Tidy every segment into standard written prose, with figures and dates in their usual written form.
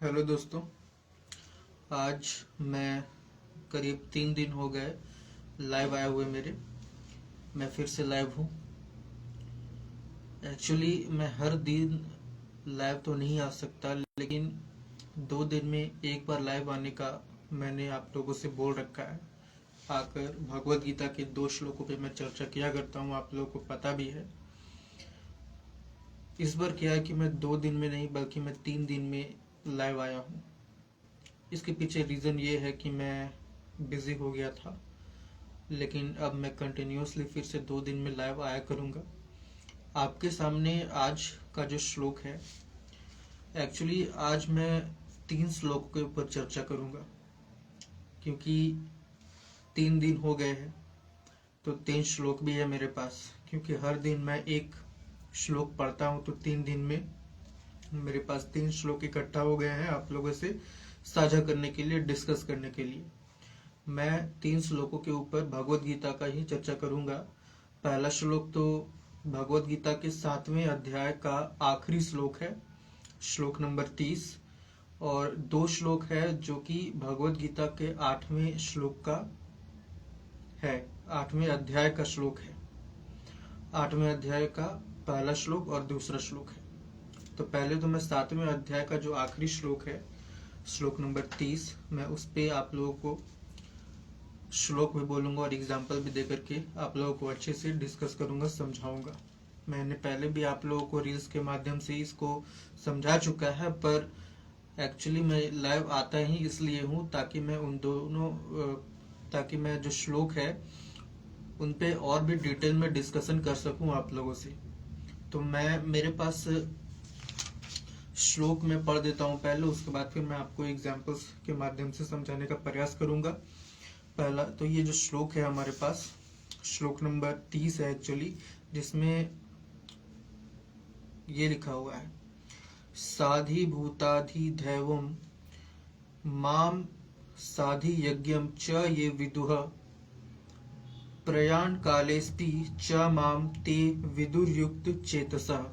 Hello दोस्तों। आज मैं करीब 3 दिन हो गए लाइव आए हुए मेरे। मैं फिर से लाइव हूँ। एक्चुअली मैं हर दिन लाइव तो नहीं आ सकता, लेकिन 2 दिन में एक बार लाइव आने का मैंने आप लोगों से बोल रखा है। आकर भगवत गीता के 2 श्लोकों पे मैं चर्चा किया करता हूँ, आप लोगों को पता भी है। इस बार क्या है कि मैं 2 दिन में नहीं बल्कि मैं 3 दिन में लाइव आया हूँ। इसके पीछे रीज़न ये है कि मैं बिज़ी हो गया था, लेकिन अब मैं कंटिन्यूसली फिर से 2 दिन में लाइव आया करूँगा। आपके सामने आज का जो श्लोक है, एक्चुअली आज मैं 3 श्लोक के ऊपर चर्चा करूँगा, क्योंकि 3 दिन हो गए हैं तो 3 श्लोक भी है मेरे पास। क्योंकि हर दिन मैं एक श्लोक पढ़ता हूँ तो 3 दिन में मेरे पास 3 श्लोक इकट्ठा हो गए हैं आप लोगों से साझा करने के लिए, डिस्कस करने के लिए। मैं 3 श्लोकों के ऊपर भगवत गीता का ही चर्चा करूंगा। पहला श्लोक तो भगवत गीता के 7वें अध्याय का आखिरी श्लोक है, श्लोक नंबर 30। और 2 श्लोक है जो कि भगवत गीता के 8वें श्लोक का है, 8वें अध्याय का श्लोक है। 8वें अध्याय का पहला श्लोक और दूसरा श्लोक है। तो पहले तो मैं 7वें अध्याय का जो आखिरी श्लोक है, श्लोक नंबर 30, मैं उस पे आप लोगों को श्लोक भी बोलूंगा और एग्जाम्पल भी दे करके आप लोगों को अच्छे से डिस्कस करूंगा, समझाऊंगा। मैंने पहले भी आप लोगों को रील्स के माध्यम से इसको समझा चुका है, पर एक्चुअली मैं लाइव आता ही इसलिए हूँ ताकि मैं ताकि मैं जो श्लोक है उन पे और भी डिटेल में डिस्कशन कर सकूं आप लोगों से। तो मेरे पास श्लोक में पढ़ देता हूँ पहले, उसके बाद फिर मैं आपको एग्जाम्पल्स के माध्यम से समझाने का प्रयास करूंगा। पहला तो ये जो श्लोक है हमारे पास, श्लोक नंबर 30 है एक्चुअली, जिसमें ये लिखा हुआ है, साधि भूताधि दैवम माम साधि यज्ञम च ये विदुः प्रयाण कालेस्ति च माम ते विदुर्युक्त चेतसः।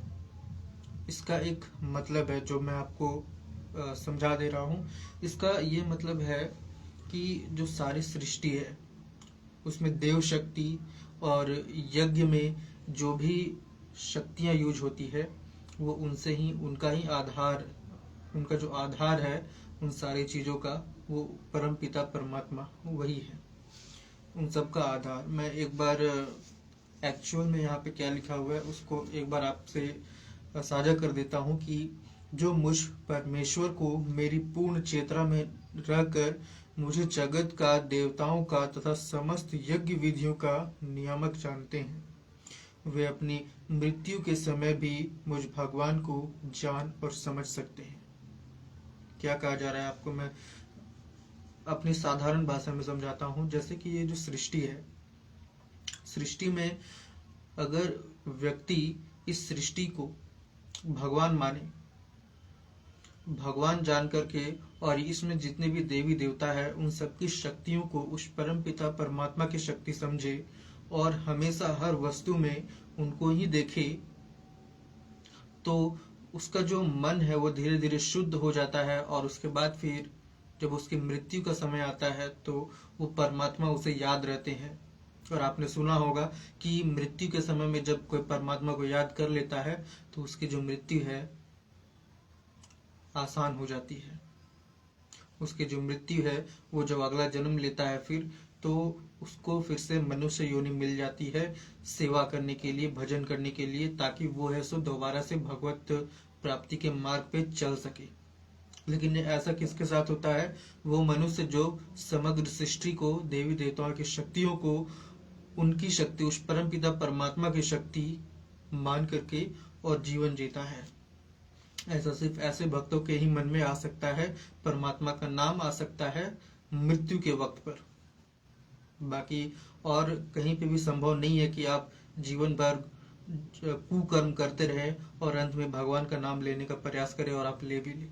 इसका एक मतलब है जो मैं आपको समझा दे रहा हूँ। इसका ये मतलब है कि जो सारी सृष्टि है उसमें देव शक्ति और यज्ञ में जो भी शक्तियां यूज होती है वो उनसे ही, उनका ही आधार, उनका जो आधार है उन सारी चीजों का, वो परम पिता परमात्मा वही है, उन सब का आधार। मैं एक बार एक्चुअल में यहाँ पे क्या लिखा हुआ है उसको एक बार आपसे साझा कर देता हूँ कि जो मुझ परमेश्वर को मेरी पूर्ण चेतना में रहकर मुझे जगत का, देवताओं का तथा समस्त यज्ञ विधियों का नियामक जानते हैं, वे अपनी मृत्यु के समय भी मुझ भगवान को जान और समझ सकते हैं। क्या कहा जा रहा है आपको मैं अपनी साधारण भाषा में समझाता हूँ। जैसे कि ये जो सृष्टि है, सृष्टि में अगर व्यक्ति इस सृष्टि को भगवान माने, भगवान जान करके, और इसमें जितने भी देवी देवता है उन सबकी शक्तियों को उस परम पिता परमात्मा की शक्ति समझे और हमेशा हर वस्तु में उनको ही देखे, तो उसका जो मन है वो धीरे धीरे शुद्ध हो जाता है। और उसके बाद फिर जब उसकी मृत्यु का समय आता है तो वो परमात्मा उसे याद रहते हैं। और आपने सुना होगा कि मृत्यु के समय में जब कोई परमात्मा को याद कर लेता है तो उसकी जो मृत्यु है आसान हो जाती है। उसकी जो मृत्यु है वो जब अगला जन्म लेता है फिर, तो उसको फिर से मनुष्य योनि मिल जाती है सेवा करने के लिए, भजन करने के लिए, ताकि वो है सो दोबारा से भगवत प्राप्ति के मार्ग पे चल सके। लेकिन ऐसा किसके साथ होता है? वो मनुष्य जो समग्र सृष्टि को, देवी देवताओं की शक्तियों को, उनकी शक्ति, उस परम पिता परमात्मा की शक्ति मान करके और जीवन जीता है। ऐसा सिर्फ ऐसे भक्तों के ही मन में आ सकता है, परमात्मा का नाम आ सकता है मृत्यु के वक्त पर। बाकी और कहीं पे भी संभव नहीं है कि आप जीवन भर कुकर्म करते रहे और अंत में भगवान का नाम लेने का प्रयास करें और आप ले भी ले।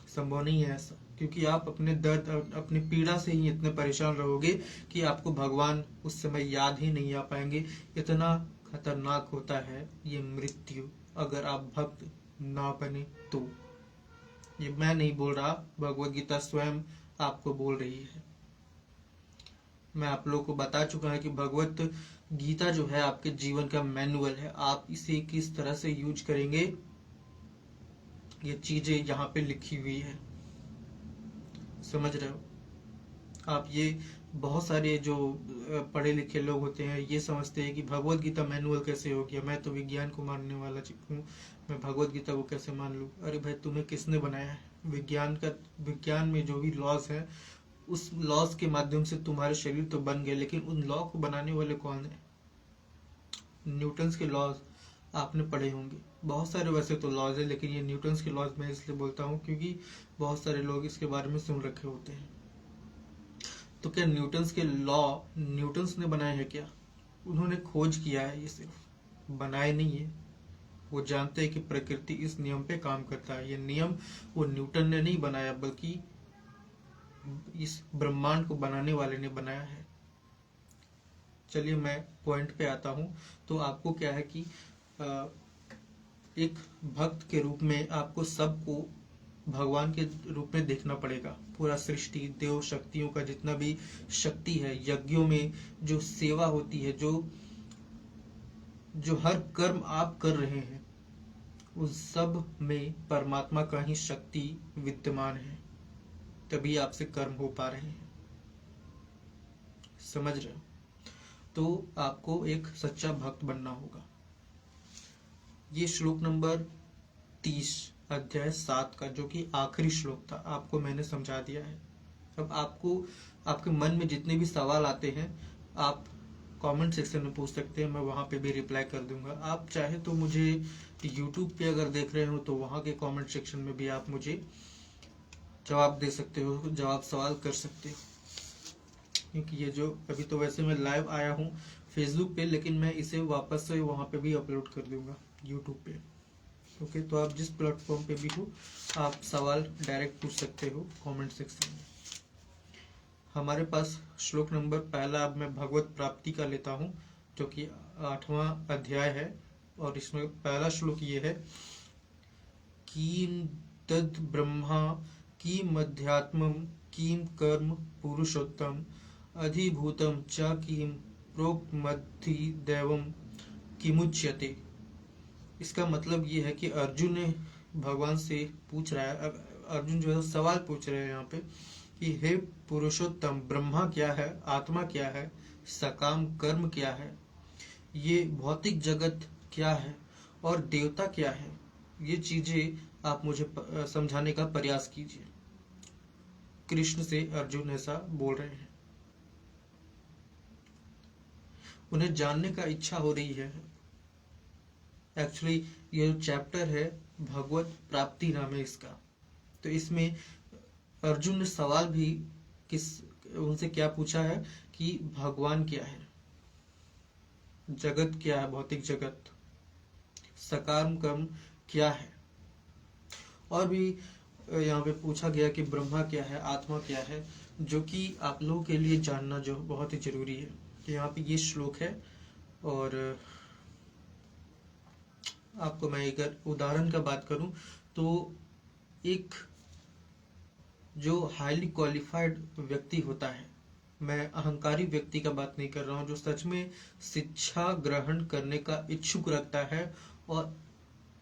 संभव नहीं है ऐसा, क्योंकि आप अपने दर्द, अपनी पीड़ा से ही इतने परेशान रहोगे कि आपको भगवान उस समय याद ही नहीं आ पाएंगे। इतना खतरनाक होता है ये मृत्यु, अगर आप भक्त ना बने तो। ये मैं नहीं बोल रहा, भगवत गीता स्वयं आपको बोल रही है। मैं आप लोगों को बता चुका है कि भगवत गीता जो है आपके जीवन का मैनुअल है। आप इसे किस तरह से यूज करेंगे, ये चीजें यहाँ पे लिखी हुई है। समझ रहे हो आप? ये बहुत सारे जो पढ़े लिखे लोग होते हैं ये समझते हैं कि भगवत गीता मैनुअल कैसे हो गया, मैं तो विज्ञान को मानने वाला हूँ, मैं भगवत गीता को कैसे मान लूँ। अरे भाई, तुम्हें किसने बनाया है? विज्ञान में जो भी लॉज है, उस लॉज के माध्यम से तुम्हारे शरीर तो बन गए, लेकिन उन लॉ को बनाने वाले कौन है? न्यूटन्स के लॉज आपने पढ़े होंगे, बहुत सारे वैसे तो लॉज है, लेकिन ये न्यूटन्स के लॉज मैं इसलिए बोलता हूँ क्योंकि बहुत सारे लोग इसके बारे में सुन रखे होते हैं। तो क्या न्यूटन्स के लॉ न्यूटन्स ने बनाए हैं क्या? उन्होंने खोज किया है, ये सिर्फ बनाए नहीं है। वो जानते हैं कि प्रकृति इस नियम पे काम करता है। ये नियम वो न्यूटन ने नहीं बनाया, बल्कि इस ब्रह्मांड को बनाने वाले ने बनाया है। चलिए मैं पॉइंट पे आता हूँ। तो आपको क्या है कि एक भक्त के रूप में आपको सबको भगवान के रूप में देखना पड़ेगा। पूरा सृष्टि, देव शक्तियों का जितना भी शक्ति है, यज्ञों में जो सेवा होती है, जो हर कर्म आप कर रहे हैं, उस सब में परमात्मा का ही शक्ति विद्यमान है, तभी आपसे कर्म हो पा रहे हैं। समझ रहे हो? तो आपको एक सच्चा भक्त बनना होगा। ये श्लोक नंबर 30 अध्याय 7 का, जो कि आखिरी श्लोक था, आपको मैंने समझा दिया है। अब आपको आपके मन में जितने भी सवाल आते हैं आप कमेंट सेक्शन में पूछ सकते हैं, मैं वहां पे भी रिप्लाई कर दूंगा। आप चाहे तो मुझे यूट्यूब पे अगर देख रहे हो तो वहां के कमेंट सेक्शन में भी आप मुझे जवाब दे सकते हो, जवाब सवाल कर सकते हो। क्योंकि ये जो अभी तो वैसे मैं लाइव आया हूँ फेसबुक पे, लेकिन मैं इसे वापस से वहां पे भी अपलोड कर दूंगा यूट्यूब पे। ओके, तो आप जिस प्लेटफॉर्म पे भी हो आप सवाल डायरेक्ट पूछ सकते हो कमेंट सेक्शन में। हमारे पास श्लोक नंबर पहला, अब मैं भगवत प्राप्ति का लेता हूँ, जो कि 8वां अध्याय है, और इसमें पहला श्लोक ये है, कीम तद ब्रह्मा कीम अध्यात्मम कीम कर्म पुरुषोत्तम अधिभूतम च कीम प्रोक्त मद्धि दैवम किमुच्यते। इसका मतलब ये है कि अर्जुन ने भगवान से पूछ रहा है, अर्जुन जो है सवाल पूछ रहे हैं यहाँ पे कि हे पुरुषोत्तम, ब्रह्मा क्या है, आत्मा क्या है, सकाम कर्म क्या है, ये भौतिक जगत क्या है, और देवता क्या है, ये चीजें आप मुझे समझाने का प्रयास कीजिए। कृष्ण से अर्जुन ऐसा बोल रहे हैं, उन्हें जानने का इच्छा हो रही है। एक्चुअली ये जो चैप्टर है भगवत प्राप्ति नाम है इसका, तो इसमें अर्जुन ने सवाल भी उनसे क्या पूछा है कि भगवान क्या है, जगत क्या है, भौतिक जगत, सकाम कर्म क्या है, और भी यहाँ पे पूछा गया कि ब्रह्मा क्या है, आत्मा क्या है, जो कि आप लोगों के लिए जानना जो बहुत ही जरूरी है। तो यहाँ पे ये श्लोक है, और आपको मैं एक उदाहरण का बात करूं तो एक जो हाईली क्वालिफाइड व्यक्ति होता है, मैं अहंकारी व्यक्ति का बात नहीं कर रहा हूं, जो सच में शिक्षा ग्रहण करने का इच्छुक रखता है और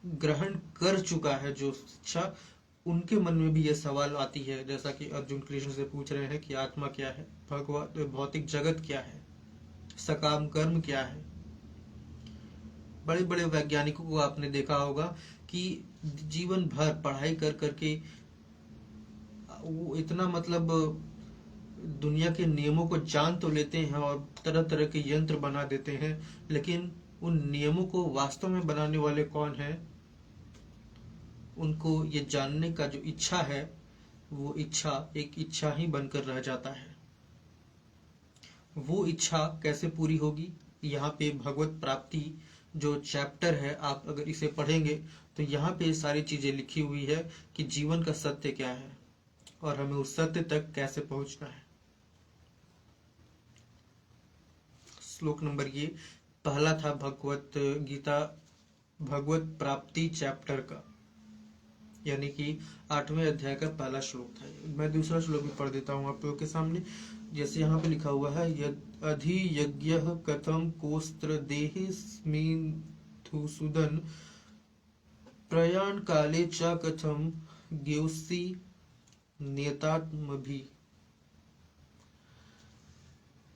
ग्रहण कर चुका है जो शिक्षा, उनके मन में भी यह सवाल आती है, जैसा कि अर्जुन कृष्ण से पूछ रहे हैं कि आत्मा क्या है, भगवान भौतिक जगत क्या है, सकाम कर्म क्या है। बड़े बड़े वैज्ञानिकों को आपने देखा होगा कि जीवन भर पढ़ाई कर करके वो इतना मतलब दुनिया के नियमों को जान तो लेते हैं और तरह तरह के यंत्र बना देते हैं, लेकिन उन नियमों को वास्तव में बनाने वाले कौन है, उनको ये जानने का जो इच्छा है, वो इच्छा एक इच्छा ही बनकर रह जाता है। वो इच्छा कैसे पूरी होगी? यहाँ पे भगवत प्राप्ति जो चैप्टर है, आप अगर इसे पढ़ेंगे तो यहाँ पे सारी चीजें लिखी हुई है कि जीवन का सत्य क्या है और हमें उस सत्य तक कैसे पहुंचना है। श्लोक नंबर ये पहला था भगवत गीता भगवत प्राप्ति चैप्टर का। यानी कि 8वें अध्याय का पहला श्लोक था। मैं दूसरा श्लोक भी पढ़ देता हूँ आप लोगों के सामने। जैसे यहाँ पे लिखा हुआ है, यद अधि यज्ञ कथम कोस्त्र देहिस्मिन्धुसूदन प्रयाण काले च कथम ज्ञोसी नियतात्मभि।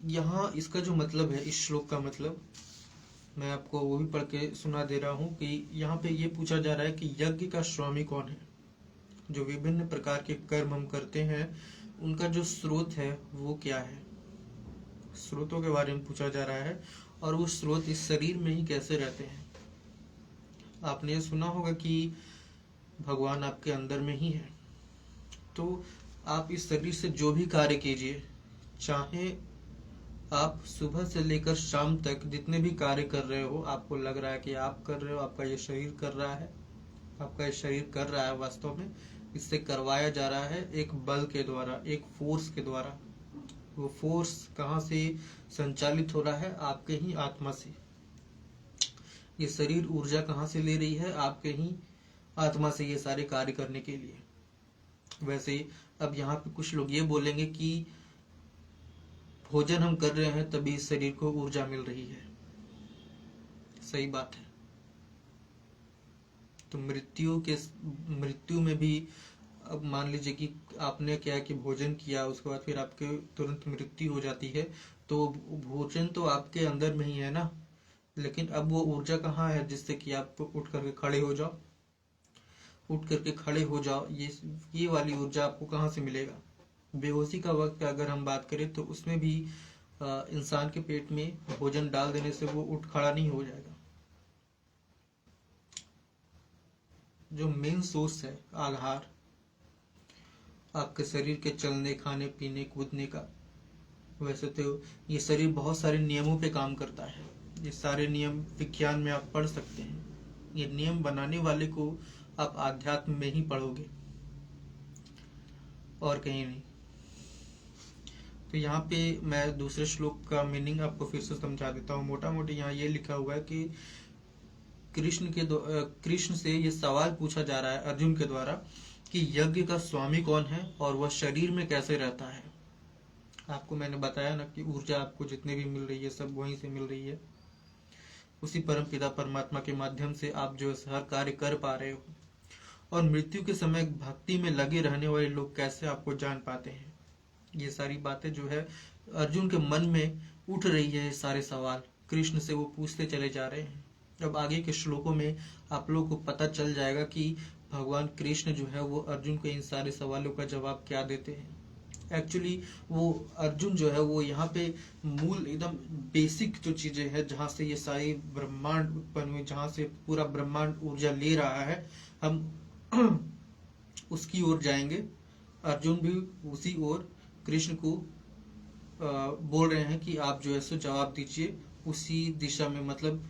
यहाँ इसका जो मतलब है, इस श्लोक का मतलब मैं आपको वो भी पढ़ के सुना दे रहा हूँ कि यहाँ पे ये पूछा जा रहा है कि यज्ञ का स्वामी कौन है। जो विभिन्न प्रकार के कर्म हम करते हैं उनका जो स्रोत है वो क्या है, स्रोतों के बारे में पूछा जा रहा है। और वो स्रोत इस शरीर में ही कैसे रहते हैं। आपने ये सुना होगा कि भगवान आपके अंदर में ही है। तो आप इस शरीर से जो भी कार्य कीजिए, चाहे आप सुबह से लेकर शाम तक जितने भी कार्य कर रहे हो, आपको लग रहा है कि आप कर रहे हो, आपका ये शरीर कर रहा है, आपका ये शरीर कर रहा है, वास्तव में इससे करवाया जा रहा है एक बल के द्वारा, एक फोर्स के द्वारा। वो फोर्स कहाँ से संचालित हो रहा है? आपके ही आत्मा से। ये शरीर ऊर्जा कहाँ से ले रही है? आपके ही आत्मा से, ये सारे कार्य करने के लिए। वैसे अब यहाँ पे कुछ लोग ये बोलेंगे कि भोजन हम कर रहे हैं तभी इस शरीर को ऊर्जा मिल रही है। सही बात है। तो मृत्यु में भी अब मान लीजिए कि आपने क्या कि भोजन किया, उसके बाद फिर आपके तुरंत मृत्यु हो जाती है, तो भोजन तो आपके अंदर में ही है ना, लेकिन अब वो ऊर्जा कहाँ है जिससे कि आप उठ करके खड़े हो जाओ, ये वाली ऊर्जा आपको कहाँ से मिलेगा? बेहोशी का वक्त अगर हम बात करें तो उसमें भी इंसान के पेट में भोजन डाल देने से वो उठ खड़ा नहीं हो जाएगा। जो मेन सोर्स है आधार आपके शरीर के चलने, खाने पीने, कूदने का, वैसे तो ये शरीर बहुत सारे नियमों पे काम करता है। ये सारे नियम विज्ञान में आप पढ़ सकते हैं। ये नियम बनाने वाले को आप आध्यात्म में ही पढ़ोगे और कहीं नहीं। तो यहाँ पे मैं दूसरे श्लोक का मीनिंग आपको फिर से समझा देता हूँ। मोटा मोटी यहाँ ये लिखा हुआ है कि कृष्ण से ये सवाल पूछा जा रहा है अर्जुन के द्वारा कि यज्ञ का स्वामी कौन है और वह शरीर में कैसे रहता है। आपको मैंने बताया ना कि ऊर्जा आपको जितने भी मिल रही है सब वहीं से मिल रही है। उसी परम पिता परमात्मा के माध्यम से आप जो हर कार्य कर पा रहे हो। और मृत्यु के समय भक्ति में लगे रहने वाले लोग कैसे आपको जान पाते हैं, ये सारी बातें जो है अर्जुन के मन में उठ रही है। सारे सवाल कृष्ण से वो पूछते चले जा रहे हैं। अब आगे के श्लोकों में आप लोगों को पता चल जाएगा कि भगवान कृष्ण जो है वो अर्जुन को इन सारे सवालों का जवाब क्या देते हैं। एक्चुअली वो अर्जुन जो है वो यहाँ पे मूल एकदम बेसिक जो चीजें हैं जहाँ से ये सारी ब्रह्मांड उत्पन्न हुई, जहाँ से पूरा ब्रह्मांड ऊर्जा ले रहा है, हम उसकी ओर जाएंगे। अर्जुन भी उसी ओर कृष्ण को बोल रहे हैं कि आप जो है सो जवाब दीजिए उसी दिशा में। मतलब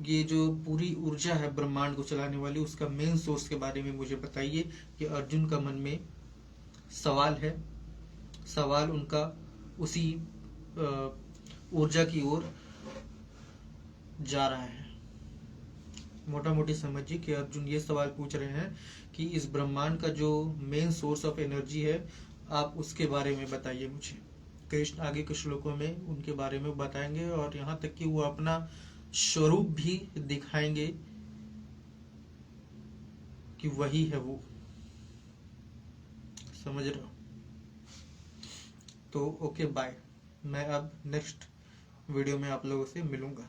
ये जो पूरी ऊर्जा है ब्रह्मांड को चलाने वाली, उसका मेन सोर्स के बारे में मुझे बताइए कि अर्जुन का मन में सवाल है। सवाल उनका उसी ऊर्जा की ओर जा रहा है। मोटा मोटी समझिए कि अर्जुन ये सवाल पूछ रहे हैं कि इस ब्रह्मांड का जो मेन सोर्स ऑफ एनर्जी है, आप उसके बारे में बताइए मुझे। कृष्ण आगे के श्लोकों में उनके बारे में बताएंगे और यहाँ तक कि वो अपना स्वरूप भी दिखाएंगे कि वही है वो। समझ रहे हो? तो ओके बाय। मैं अब नेक्स्ट वीडियो में आप लोगों से मिलूंगा।